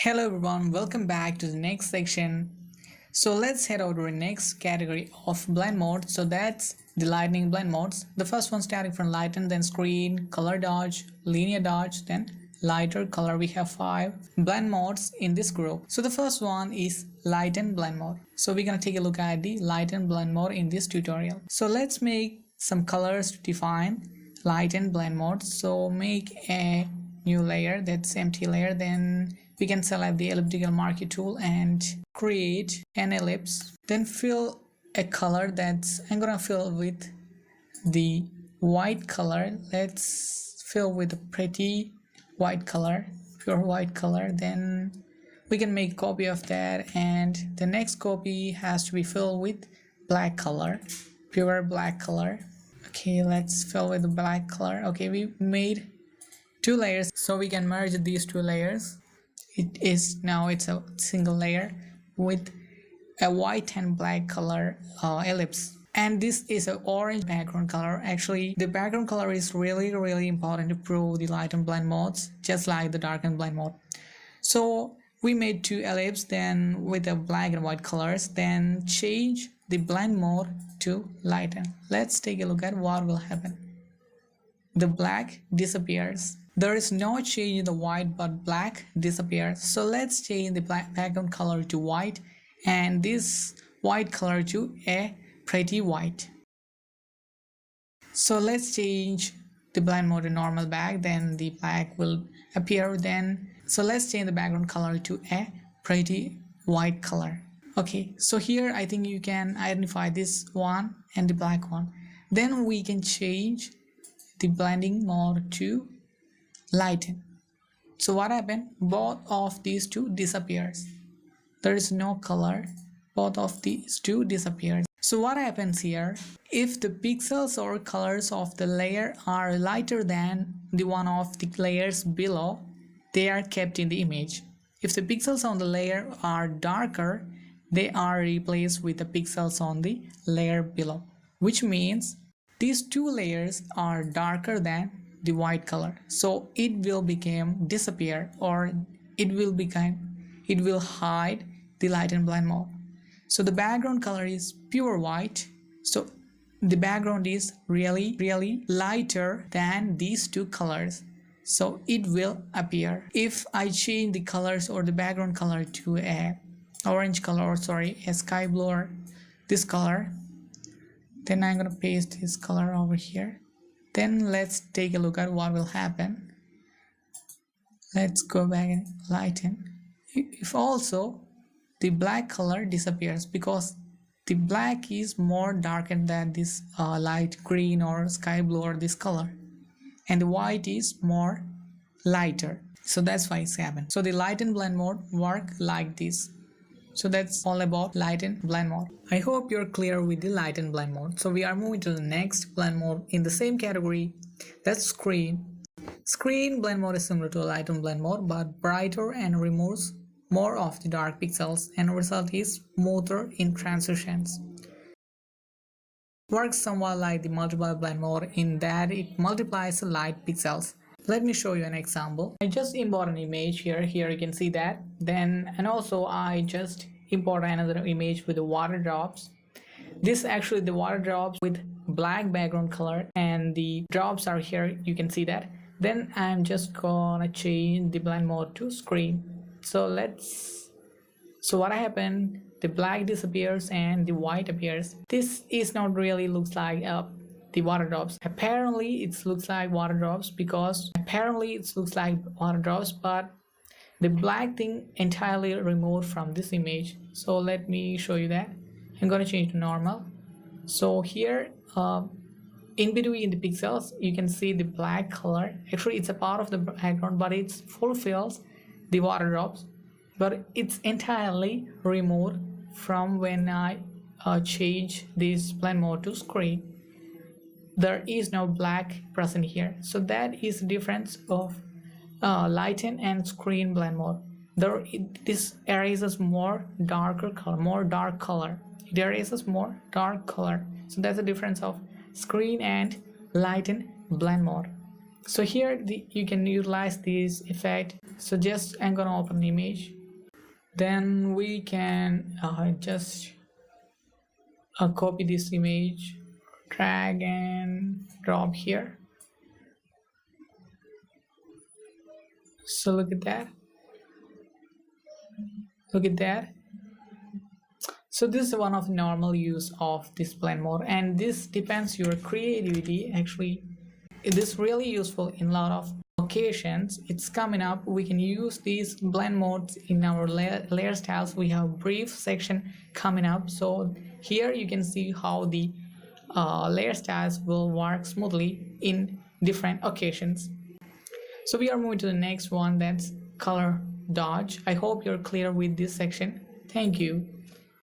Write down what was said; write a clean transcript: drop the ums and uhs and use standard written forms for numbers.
Hello everyone, welcome back to the next section. So let's head over to the next category of blend mode. So that's the lightning blend modes. The first one starting from lighten, then screen, color dodge, linear dodge, then lighter color. We have 5 blend modes in this group. So the first one is lighten blend mode. So we're gonna take a look at the lighten blend mode in this tutorial. So let's make some colors to define lighten blend mode. So make a new layer, that's empty layer, then we can select the elliptical marquee tool and create an ellipse, then fill a color. That's I'm gonna fill with the white color. Let's fill with a pretty white color, pure white color. Then we can make a copy of that, and the next copy has to be filled with black color, pure black color. Okay, let's fill with the black color. Okay, we made 2 layers, so we can merge these 2 layers. It's a single layer with a white and black color ellipse, and this is an orange background color. Actually, the background color is really important to prove the light and blend modes, just like the dark and blend mode. So we made 2 ellipses, then with the black and white colors, then change the blend mode to lighten. Let's take a look at what will happen. The black disappears. There is no change in the white, but black disappears. So let's change the black background color to white and this white color to a pretty white. So let's change the blend mode to normal back, then the black will appear. So let's change the background color to a pretty white color. Okay, so here I think you can identify this one and the black one. Then we can change the blending mode to lighten. So what happened? Both of these 2 disappears. There is no color. Both of these 2 disappears. So what happens here? If the pixels or colors of the layer are lighter than the one of the layers below, they are kept in the image. If the pixels on the layer are darker, they are replaced with the pixels on the layer below, which means these 2 layers are darker than the white color, so it will disappear, or it will hide the light and blend mode. So the background color is pure white, so the background is really lighter than these 2 colors, so it will appear. If I change the colors or the background color to a orange color, or a sky blue, or this color, then I'm gonna paste this color over here. Then let's take a look at what will happen. Let's go back and lighten. If also the black color disappears, because the black is more darkened than this light green or sky blue or this color, and the white is more lighter, so that's why it's happened. So the light and blend mode work like this. So that's all about light and blend mode. I hope you're clear with the light and blend mode. So we are moving to the next blend mode in the same category, that's screen. Screen blend mode is similar to light and blend mode, but brighter and removes more of the dark pixels, and result is smoother in transitions. Works somewhat like the multiply blend mode in that it multiplies the light pixels. Let me show you an example. I just import an image here you can see that. And also I just import another image with the water drops. This actually the water drops with black background color, and the drops are here, you can see that. Then I'm just gonna change the blend mode to screen. So what happened? The black disappears and the white appears. This is not really looks like the water drops. Apparently it looks like water drops, but the black thing entirely removed from this image. So let me show you that. I'm gonna change to normal. So here in between the pixels you can see the black color. Actually it's a part of the background, but it fulfills the water drops, but it's entirely removed from when I change this blend mode to screen. There is no black present here, so that is the difference of lighten and screen blend mode. This erases more dark color. It erases more dark color. So that's the difference of screen and lighten blend mode. So here you can utilize this effect. So just I'm gonna open the image, then we can just copy this image, drag and drop here. So look at that, look at that. So this is one of the normal use of this blend mode, and this depends your creativity. Actually, it is really useful in a lot of occasions. It's coming up, we can use these blend modes in our layer styles. We have brief section coming up, so here you can see how the layer styles will work smoothly in different occasions. So we are moving to the next one, that's color dodge. I hope you're clear with this section. Thank you.